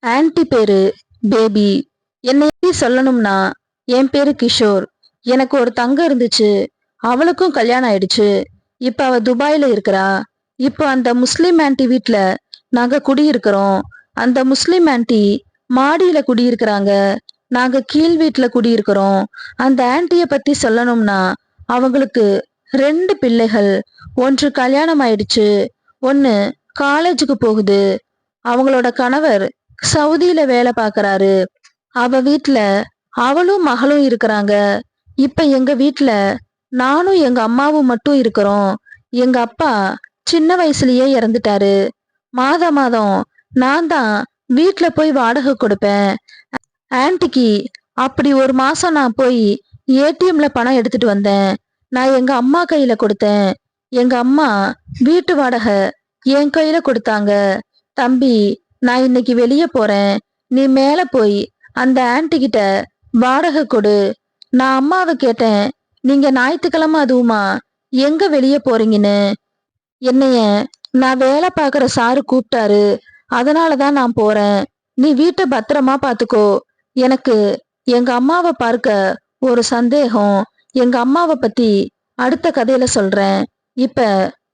Anti பேரு baby. என்னை எப்படி சொல்லணும்னா, என் பேரு கிஷோர். எனக்கு ஒரு தங்க இருந்துச்சு. அவளுக்கும் கல்யாணம் ஆயிடுச்சு. இப்ப அவ துபாயில இருக்கிறா. இப்போ அந்த முஸ்லிம் ஆன்ட்டி வீட்ல நாங்க குடியிருக்கிறோம். அந்த முஸ்லிம் ஆன்ட்டி மாடியில குடியிருக்கிறாங்க. நாங்க கீழ் வீட்ல குடியிருக்கிறோம். அந்த ஆன்ட்டிய பத்தி சொல்லணும்னா, அவங்களுக்கு 2 பிள்ளைகள். ஒன்று கல்யாணம் ஆயிடுச்சு, ஒன்னு காலேஜுக்கு போகுது. அவங்களோட கணவர் சவுதியில வேலை பார்க்கறாரு. அவ வீட்ல அவளும் மகளும் இருக்கிறாங்க. இப்ப எங்க வீட்ல நானும் எங்க அம்மாவும் மட்டும் இருக்கிறோம். எங்க அப்பா சின்ன வயசுலயே இறந்துட்டாரு. மாதம் மாதம் நான் தான் வீட்ல போய் வாடகை கொடுப்பேன். ஆன்ட்டிக்கு அப்படி ஒரு மாசம் நான் போய் ஏடிஎம்ல பணம் எடுத்துட்டு வந்தேன். நான் எங்க அம்மா கையில கொடுத்தேன். எங்க அம்மா வீட்டு வாடகை என் கையில கொடுத்தாங்க. தம்பி, நான் இன்னைக்கு வெளியே போறேன். நீ மேல போய் அந்த ஆன்ட்டி கிட்ட வாடகை கொடு. நான் அம்மாவை கேட்டேன், நீங்க ஞாயிற்றுக்கிழமை அதுவுமா எங்க வெளியே போறீங்கன்னு. என்னைய நான் வேலை பார்க்குற சாரு கூப்பிட்டாரு. அதனாலதான் நான் போறேன். நீ வீட்டை பத்திரமா பாத்துக்கோ. எனக்கு எங்க அம்மாவை பார்க்க ஒரு சந்தேகம். எங்க அம்மாவை பத்தி அடுத்த கதையில சொல்றேன். இப்ப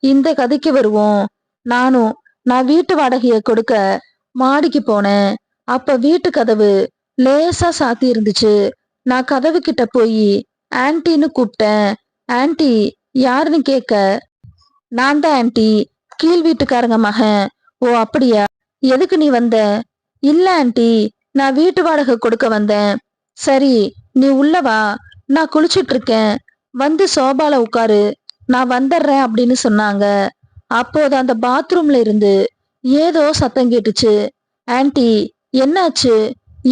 இந்த கதைக்கு வருவோம். நான் வீட்டு வாடகைய கொடுக்க மாடிக்கு போனேன். அப்ப வீட்டு கதவு லேசா சாத்தி இருந்துச்சு. நான் கதவு கிட்ட போய் ஆன்ட்டின்னு கூப்பிட்டேன். ஆன்ட்டி யாருன்னு கேட்க, நான் தான் ஆன்ட்டி, கீழ் வீட்டுக்காரங்க மகன். ஓ அப்படியா, எதுக்கு நீ வந்த? இல்ல ஆன்ட்டி, நான் வீட்டு வாடகை கொடுக்க வந்தேன். சரி, நீ உள்ள வா, நான் குளிச்சிட்டு இருக்கேன், வந்து சோபால உட்காரு, நான் வந்துடுறேன் அப்படின்னு சொன்னாங்க. அப்போது அந்த பாத்ரூம்ல இருந்து ஏதோ சத்தம் கேட்டுச்சு. ஆன்ட்டி என்னாச்சு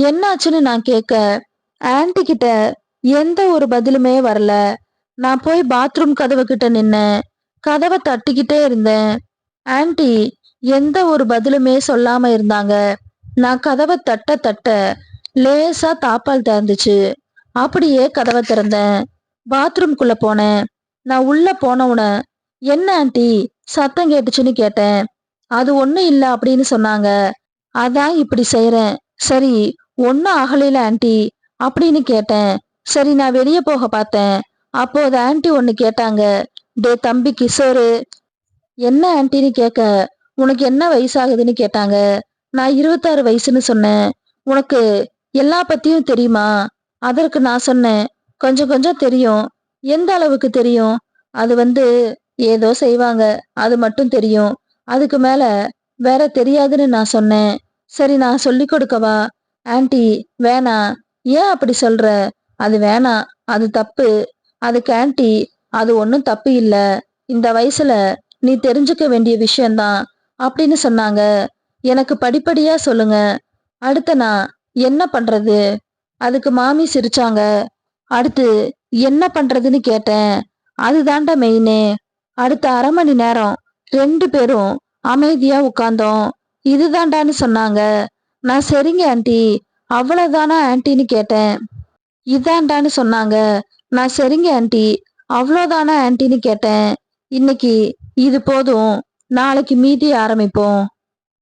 என்னாச்சுன்னு நான் கேட்க, ஆன்ட்டி கிட்ட எந்த ஒரு பதிலுமே வரல. நான் போய் பாத்ரூம் கதவு கிட்ட நின்னேன். கதவை தட்டிக்கிட்டே இருந்தேன். ஆன்ட்டி எந்த ஒரு பதிலுமே சொல்லாம இருந்தாங்க. நான் கதவை தட்ட தட்ட லேசா தாப்பால் திறந்துச்சு. அப்படியே கதவை திறந்தேன். பாத்ரூம்குள்ள போனேன். நான் உள்ள போனவுடனே என்ன ஆன்ட்டி சத்தம் கேட்டுச்சுன்னு கேட்டேன். அது ஒண்ணும் இல்ல அப்படின்னு சொன்னாங்க. அதான் இப்படி செய்யறேன். சரி, ஒன்னும் ஆகலைல ஆன்ட்டி அப்படின்னு கேட்டேன். சரி, நான் வெளியே போக பார்த்தேன். அப்போது ஆன்ட்டி ஒண்ணு கேட்டாங்க. டே தம்பி கிஷோரு. என்ன ஆன்ட்டின்னு கேட்க, உனக்கு என்ன வயசாகுதுன்னு கேட்டாங்க. நான் 26 வயசுன்னு சொன்னேன். உனக்கு எல்லா பத்தியும் தெரியுமா? அதற்கு நான் சொன்னேன், கொஞ்சம் கொஞ்சம் தெரியும். எந்த அளவுக்கு தெரியும்? அது ஏதோ செய்வாங்க, அது மட்டும் தெரியும். அதுக்கு மேல வேற தெரியாதுன்னு நான் சொன்னேன். சரி, நான் சொல்லி கொடுக்கவா? ஆன்ட்டி வேணாம். ஏன் அப்படி சொல்ற? அது வேணாம், அது தப்பு. அதுக்கு ஆன்ட்டி, அது ஒன்றும் தப்பு இல்ல, இந்த வயசுல நீ தெரிஞ்சுக்க வேண்டிய விஷயம்தான் அப்படின்னு சொன்னாங்க. எனக்கு படிப்படியா சொல்லுங்க, அடுத்த நான் என்ன பண்றது? அதுக்கு மாமி சிரிச்சாங்க. அடுத்து என்ன பண்றதுன்னு கேட்டேன். அதுதாண்டா மெயினே. அடுத்த அரை மணி நேரம் 2 பேரும் அமைதியா உட்கார்ந்தோம். இதுதாண்டான்னு சொன்னாங்க. நான் சரிங்க ஆன்ட்டி, அவ்வளவுதானா ஆன்ட்டின்னு கேட்டேன். இதாண்டான்னு சொன்னாங்க. நான் சரிங்க ஆன்ட்டி, அவ்வளோதானா ஆன்ட்டின்னு கேட்டேன். இன்னைக்கு இது போதும், நாளைக்கு மீதி ஆரம்பிப்போம்.